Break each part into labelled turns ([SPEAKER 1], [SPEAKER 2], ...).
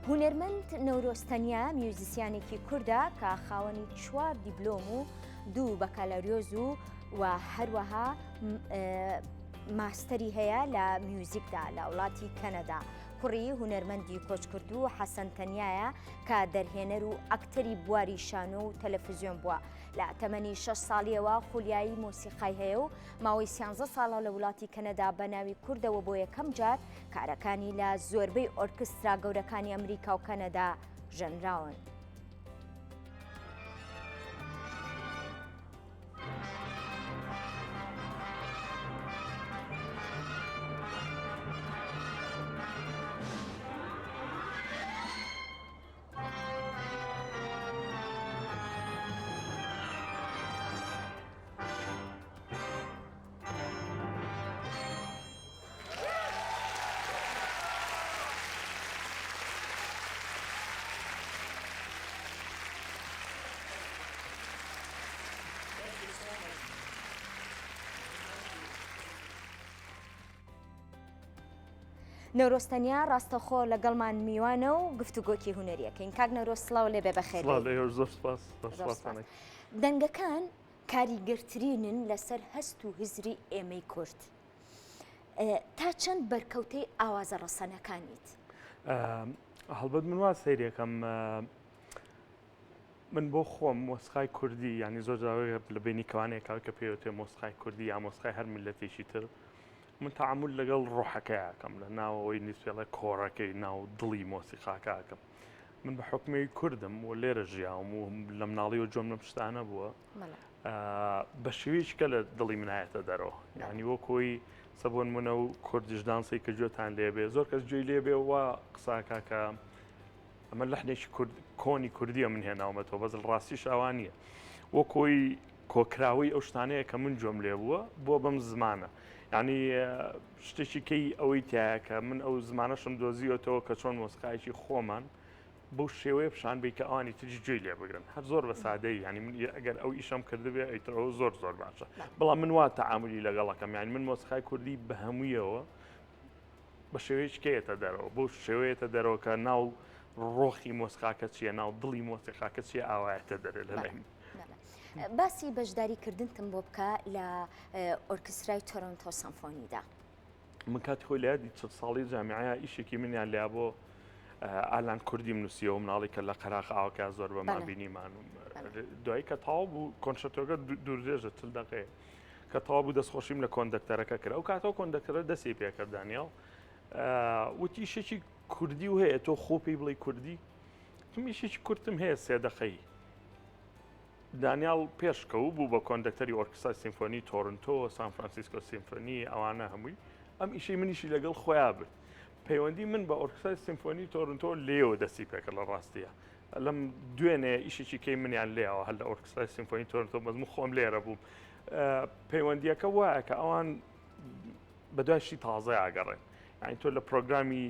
[SPEAKER 1] هونەرمەند نەورۆستەنیا میوزیسیانێکی کوردە کە خاوەنی 4 دیبلۆم و 2 بەکالۆریۆز و هەروەها ماستەری هەیە لە میوزیکدا لە وڵاتی کەنەدا. کوڕی هونەرمەندی کۆچکردو حەسەن تەنیایە کە دەرهێنەر و ئەکتەری بواری شانۆ و تەلەڤیزیۆن بووە. لە تەمەنی 6 ساڵیەوە خولیایی مۆسیقای هەیە و ماوەی 13 ساڵە لە وڵاتی کەنەدا بە ناوی کوردەوە بۆ یەکەم جار کارەکانی لە زۆربەی ئۆرکسترا گەورەکانی ئەمریکا و کەنەدا ژەنراون. نەورۆستەنیا ڕاستەخۆ لەگەڵمان میوانە و گفتوگۆکی هونەریەکەین. کاک نەورۆس سڵاو لێ بێ بەخێر. دەنگەکان کاریگەرترینن لەسەر هەست و هزری ئێمەی کورد. تا چەند بەرکەوتەی ئاوازە ڕەسەنەکانیت؟
[SPEAKER 2] هەڵبەت من وا سەیرێکم من بۆ خۆم مۆسیقای کوردی ینی زۆر جاوەیە لە بینی کەوانێکا کە پێوتێ مۆسیقای کوردی یا مۆسیقای هەر میلەتێکی تر من تعامل لەگەڵ ڕۆحەکەیەکەم لە ناوەوەی نیسبێڵە کۆڕەکەی ناو دڵی مۆسیقاکەکەم. من بە حکمەی کوردم و لێرە ژیاوم و لە مناڵی و جۆم لەم شتانە بووە بە شێوەیەکە لە دڵی منایەتە دەرەوە. یعنی وەکۆی سەبوون منە و کوردیش دانسی کە گوێتان لێبێ زۆر کەس گوێی لێبێ وە قساکە کە ئەمە لەحنێکی کۆنی کوردیە من هێناومەتەوە بەزل ڕاستیش ئەوان نییە. وەکۆی کۆکراوی ئەو شتانەیە کە من جۆم لێ بووە بۆ بەم زمانە. یعنی شتێکی کەی ئەوەی تایە کە من ئەو زمانەشم دۆزیەوە کە چۆن مۆسیقایەکی خۆمان بەو شێوەیە پیشان بێ کە ئەوانی تری گوێی لێ بگرن. هەر زۆر بە سادەی ینی من ئەگەر ئەو ئیشەم کردبێ ئەیترەوە زۆر زۆر باشە. بەڵام من وا تەعاملی لەگەڵەکەم یانی من مۆسیقای کوردی بە هەموویەوە بە شێوەیەکەیەتە دەرەوە بۆ شێوەیەتە دەرەوە کە ناو ڕۆخی مۆسیقاکە چییە ناو دڵی مۆسیقاکە چیە ئاوایەتە دەرێت لە لای من.
[SPEAKER 1] باسی بەشداریکردنتم بۆ بکە لە ئۆرکسترای تۆرۆنتۆ سەمفۆنیدا.
[SPEAKER 2] من کاتی خۆی لە یادی 40 ساڵی جامیعەیە ئیشێکی منیان لیا بۆ ئالان کوردی منووسیەوە مناڵی کە لە قەراق ئاوکە زۆر بەمان بینیمان دوایی کە تاو بوو کۆنسەرتۆکە دوورێژە چل دەقەیە کە تاوا بوو دەستخۆشیم لە کۆندەکتەرەکە کرد. ئەو کاتەوە کۆندەکتەرە دەستی پێکرد دانیاڵ وتی شێکی کوردی و هەیە تۆ خۆ پێی بڵێ کوردی میشێکی کورتم هەیە 3 دقەی. دانیال پێشکەوت بوو بە کۆندەکتەری ئۆرکسترای سیمفۆنی تۆرنتۆ سان فرانسیسکۆ سیمفۆنی ئەوانە هەمووی ئەم ئیشەی منیشی لەگەڵ خۆیان برد. پەیوەندی من بە ئۆرکسترای سیمفۆنی تۆرنتۆ لێەوە دەستی پێکرد لە ڕاستیە. لەم دوێنێ ئیشێکی کەی منیان لێەوە هەل لە ئۆرکسترای سیمفۆنی تۆرنتۆ بەزم خۆم لێرە بووم. پەیوەندیەکە وایە کە ئەوان بەدوایشی تازە ئاگەڕێن. یعنی تۆ لە پرۆگرامی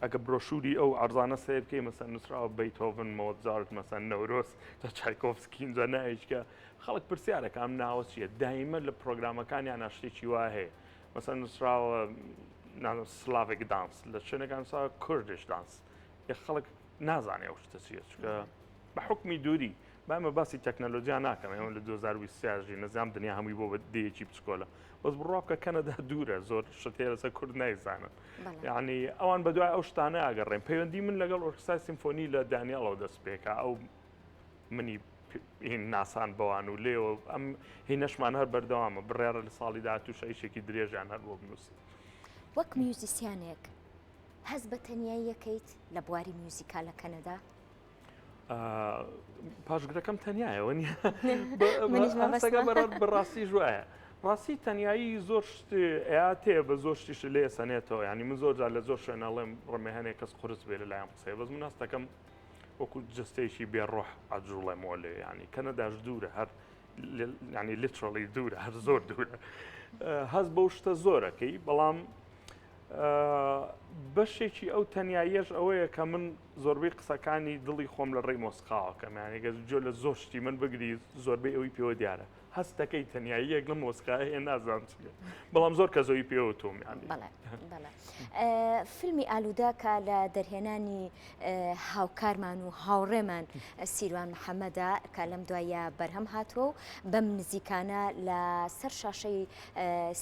[SPEAKER 2] ئەگە برۆشوری ئەو ئەرزانە سیر بکەی مەسەن نووسراوە بەیتۆڤن مۆزارت مەسەن نەورۆس تا چایکۆفسکی اینجا نایشکە خەڵک پرسیارەکە ئەم ناوە چییە دایمە لە پرۆگرامەکانیان شتێکی وا هەیە مەسەن نووسراوە سلاڤێک دانس لە شوێنەکان نووسراوە کوردیش دانس یە خەڵک نازانێ ئەو شتە چییە چونکە بە حکمی دووری بامە باسی تەکنەلۆژیا ناکەم ئێمە لە 2023 نەزانام دنیا هەمووی بۆ بە دەیەکی بچکۆلە بەس بڕوا بکە کەنەدا دوورە زۆر شتێ لەسەر کورد نایزانن. یعنی ئەوان بەدوای ئەو شتانە ئاگەڕێن. پەیوەندی من لەگەڵ ئۆرکسترای سیمفۆنی لە دانیاڵەوە دەست پێکە ئەو منی هین ناسان بەوان و لێەوە ئەم هینەشمان هەر بەردەوامە بڕێرە لە ساڵی داهاتوو شەیشێکی درێژیان هەر بۆ بنووسی.
[SPEAKER 1] وەک میوزیسیانێک هەست بە تەنیایی یەکەیت لە بواری میوزیکا لە کەنەدا؟
[SPEAKER 2] پاشگرەکەم تەنیایەوە نیە بەڕاستی ژوایە. ڕاستی تەنیایی زۆر ئەیاتێ بە زۆر شتیش لێ سەنێتەوە ینی من زۆر جار لە زۆر شوێنەڵێم ڕمێ هەنێک کەس قورس بێ لەلایەن قسەی بەس من هەستەکەم وەکو جستەیەکی بێڕۆح ئەجوڵێمەوە لێ ینی کەنەداش دوورە هەر ینی لیترەڵی دوورە هەر زۆر دوورە هەست بەو شتە زۆرەکەی بەڵام بەشێکی ئەو تەنیاییەش ئەوەیە کە من زۆربەی قسەکانی دڵی خۆم لە ڕێی مۆسیقاوەکەم، یعنی گە جۆ لە زۆر شتی من بگری زۆربەی ئەوی پێوە دیارە هەستەکەی تەنیاییەک لە مۆسیقای هەیە نازانم چیە، بەڵام زۆر کە زۆی پێوە تۆم یانی.
[SPEAKER 1] فیلمی ئالوودە کە لە دەرهێنانی هاوکارمان و هاوڕێمان سیروان محەممەدا کە لەم دوایە بەرهەم هاتووە و بەم نزیکانە لە سەر شاشەی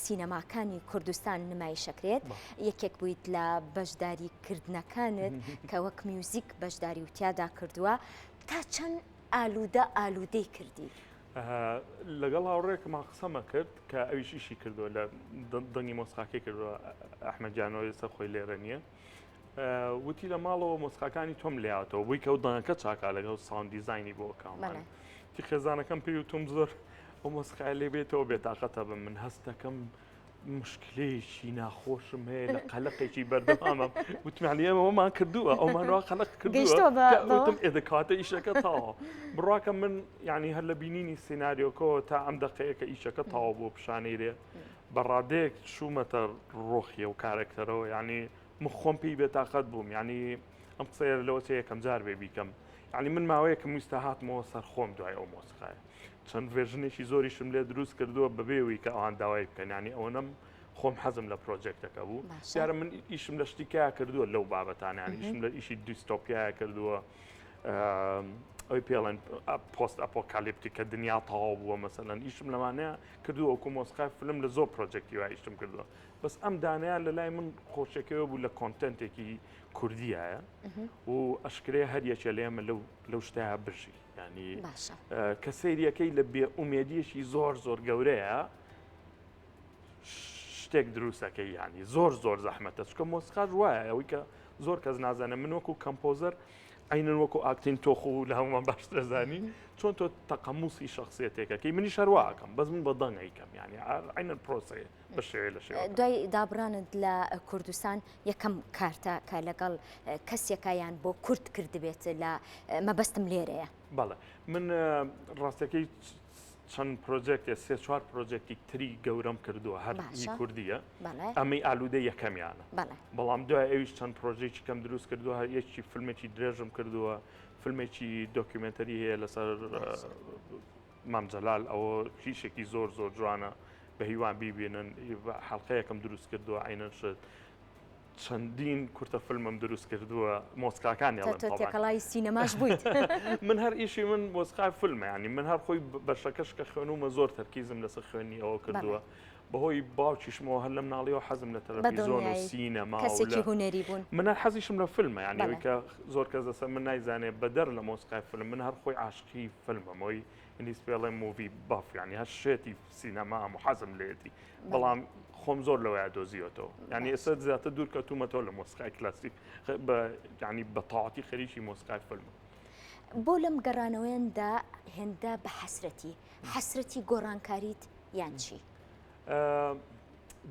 [SPEAKER 1] سینەماکانی کوردستان نمایشەکرێت یەکێک بوویت لە بەشداریکردنەکانت کە وەک میوزیک بەشداری وتیادا کردووە تا چەند ئالوودەی کردی؟
[SPEAKER 2] لەگەڵ هاوڕێکمان قسەمە کرد کە ئەویش ئیشی کردووە لە دڵنی مۆسیقاکەی کردووە ئەحمەد جانۆی ئێستا خۆی لێرە نییە، وتی لە ماڵەوە مۆسیقاکانی تۆم لێهاتەوە بووی کە ئەو دەنگەکە چاکا لەگەڵ ساوند دیزاینی بۆ ئەکاومان تی خێزانەکەم پێی وتم زۆر ئەو مۆسیقای لێ بێتەوە بێتاقەتە بم من هەستەکەم مشکلەیەکی ناخۆشم هەیە لە قەلەقێکی بەردەوامە وتمانی ئەوەمان کردووە ئەومانەوە قەلەق کردووەتم ئێدەکاتە ئیشەکە تاوە بڕاکە من یعنی هەر لە بینینی سیناریۆکەوە تا ئەم دقەیەکە ئیشەکە تاوە بۆ پیشانەیرێ بەڕادەیەک شوومەتە ڕۆخیە و کارێکتەرەوە یعنی من خۆم پێی بێتاقەت بووم یعنی ئەم قسەیە لەوە یەکەم جار بێ بیکەم یعنی من ماوەیەکم ویستە هاتمەوە سەر خۆم دوای ئەو مۆسیقایە چەند ڤێژنێکی زۆریشم لێ دروست کردووە بەبێەوەی کە ئەوان داوای بکەن ینی ئەوەنەم خۆم حەزم لە پرۆژێکتەکە بوو دیارە من ئیشم لە شتیکایە کردووە لەو بابەتانیان ئیشم لە ئیشی دیستۆپیایە کردووە ئەوی پێڵێن پۆست ئەپۆکالیپتیکە دنیا تەواو بووە مەسەلەن ئیشم لەوانەیە کردووە وەکو مۆسیقای فیلم لە زۆر پرۆژێکتی وای ئیشتم کردووە بەس ئەم دانەیە لە لای من خۆشەکەوە بوو لە کۆنتنتێکی کوردیایە و ئەشکرێ هەر یەکێ لێمە لەو شتایە بژی ینی کە سەیریەکەی لە بێئومێدیەشی زۆر گەورەیە شتێک دروستەکەی ینی زۆر زەحمەتە چکە مۆسیقاش وایە ئەوەی کە زۆر کەس نازانە من وەکو کەمپۆزەر عینەن وەکو ئاکتین تۆخ و لە هەمومان باشتر زانی چۆن تۆ تەقەموسی شخصیەتێکەکەی منی شەرواکەم بەس من بە دەنگەیکەم ینی عینەن پرۆسەیە بە شێوەیە لە شێوە
[SPEAKER 1] دوای دابڕانت لە کوردستان یەکەم کارتە کە لەگەڵ کەسێکیان بۆ کورد کردبێت لە مەبەستم لێرەیە
[SPEAKER 2] بەڵێ من ڕاستەکەی چەند پرۆژێکتێ سێ چوار پرۆژێکی تری گەورەم کردووە هەرمی کوردیە ئەمەی ئالوودە یەکەمیانە بەڵام دوای ئەویش چەند پرۆژێکی کەم دروست کردووە هەر یەکی فیلمێکی درێژم کردووە فیلمێکی دۆکیومنتەری هەیە لەسەر مام جەلال ئەوە کیشێکی زۆر جوانە بە هیوان بیبینن حەڵقەیەکم دروست کردووە عینەن شت چەندین کورتە فیلمم دروست کردووە مۆسیقاکانی
[SPEAKER 1] تێکەڵای سینەماش بوویت
[SPEAKER 2] من هەر ئیشی من مۆسیقای فیلمە ینی من هەر خۆی بەشەکەش کە خوێنومە زۆر تەرکیزم لەسەر خوێنی ئەوە کردووە بەهۆی باوکیشمەوە هەر لەم ناڵیەوە حەزم لە تەلەڤیزۆن و سینەما
[SPEAKER 1] کەسێکی هونەری بوون
[SPEAKER 2] من هەر حەزیشم لە فیلمە یعنی کە زۆر کەس دەسە من نایزانێ بەدەر لە مۆسیقای فیلم من هەر خۆی عاشقی فیلمەمەوەی ئینگلیز پێڵێ موڤی باف ینی هەر شێتی سینەما هەموو حەزم لێتی بەڵام خۆم زۆر لەوەیە دۆزیەوە ینی ئێستا زیاتر دوور کەوتومەتەوە لە مۆسیقای کلاسیک ینی بە تەواوەتی خەریکی مۆسیقای فیلمە
[SPEAKER 1] بۆ لەم گەڕانەوەیاندا هێندە بە حەسرەتی گۆڕانکاریت یان چی؟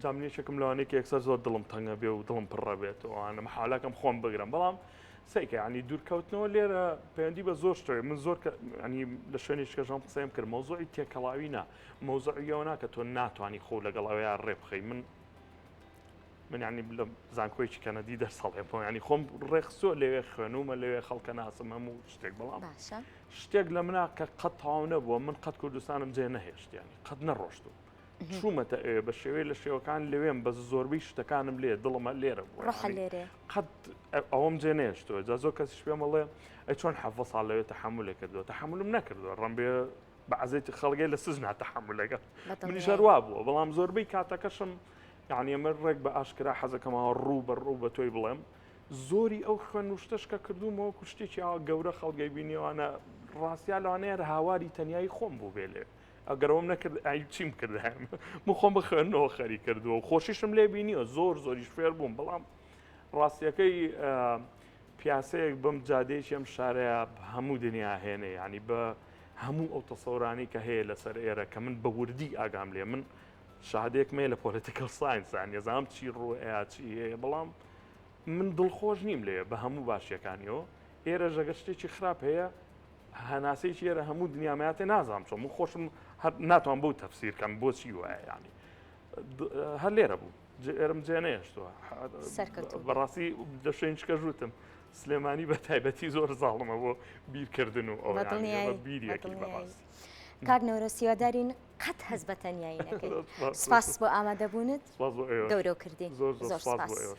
[SPEAKER 2] جامنێکێکم لەوانەیە کە یەکسەر زۆر دڵم تەنگە بێ و دڵم پڕە بێتەوە ئەوانە محاڵەکەم خۆم بگرم بەڵام سەیکە ینی دوورکەوتنەوە لێرە پەیوەندی بە زۆر شتێ من زۆر ینی لە شوێنێکەژەم قسەیم کرد مەوزوعی تێکەڵاوی نا مەوزوعیەوە کە تۆ ناتوانانی خۆ لەگەڵەوەیە ڕێبخەی من ینی لە زانکۆیکی کەنەدی دەرسەڵێم ینی خۆم ڕێخسۆ لەوێ خوێنومە لەوێ خەڵکە ناسم هەموو شتێک بەڵام شتێک لە منە کە قەت تەواو نەبووە من قەت کوردستانم جێ نەهێشت ینی قەت نەڕۆشتوم چوومەتە ئێوە بە شێوەیە لە شێوەکان لەوێم بە زۆربەی شتەکانم لێ دڵمە لێرە بوو قەت ئەوەم جێ نێشتووە جا زۆر کەسیش پێمەڵێ ئەی چۆن حەڤە ساڵ لەوێ تەحملێ کردووە تەحملم نەکردووە ڕەنبێ بە عەزەتی خەڵگەی لە سزنا تەحملەکە منیش هەروا بووە بەڵام زۆربەی کاتەکەشم یعنی ئەمە ڕێک بە ئاشکرا حەزەکەمەوە ڕوو بە تۆی بڵێم زۆری ئەو خوێن و شتەشکە کردومەوە و شتێکی ئەوە گەورە خەڵگەی بینیوانە ڕاستیا لەوانەیە هاواری تەنیایی خۆم بوو بێ لێ ئەگەرەوەم نەکرد ئای چیم کردهام من خۆم بە خوێندنەوە خەری کردووە و خۆشیشم لێ بینیوە زۆریش فێر بووم بەڵام ڕاستیەکەی پیاسەیەک بەم جادەیەکی ئەم شارەیە هەموو دنیا هێنێ ینی بە هەموو ئەو تەسەورانی کە هەیە لەسەر ئێرە کە من بە وردی ئاگام لێ من شادێک مێ لە پۆلیتیکل ساینسان ێزانام چی ڕوئەیە چی هەیە بەڵام من دڵخۆش نیم لێ بە هەموو باشیەکانیەوە ئێرە ژەگە شتێکی خراپ هەیە هەناسەیەکی ئێرە هەموو دنیامەتێ نازانم چۆن من خۆشم ناتوان بۆ تەفسیرکەم بۆچی وایە ینی هەر لێرە بوو ئێرم جێنەیەشتووە بەڕاستی دەشێنچکە ژوتم سلێمانی بە تایبەتی زۆر زاڵمە بۆ بیرکردن و ئەو بیریەکی بەڕاستی.
[SPEAKER 1] کاک نەورە سیوادارین قەت هەز بە تەنیایی نەکەیت. سپاس بۆ ئامادەبوونت گەورە کردی.
[SPEAKER 2] زۆر سپاس بۆ ئێوە.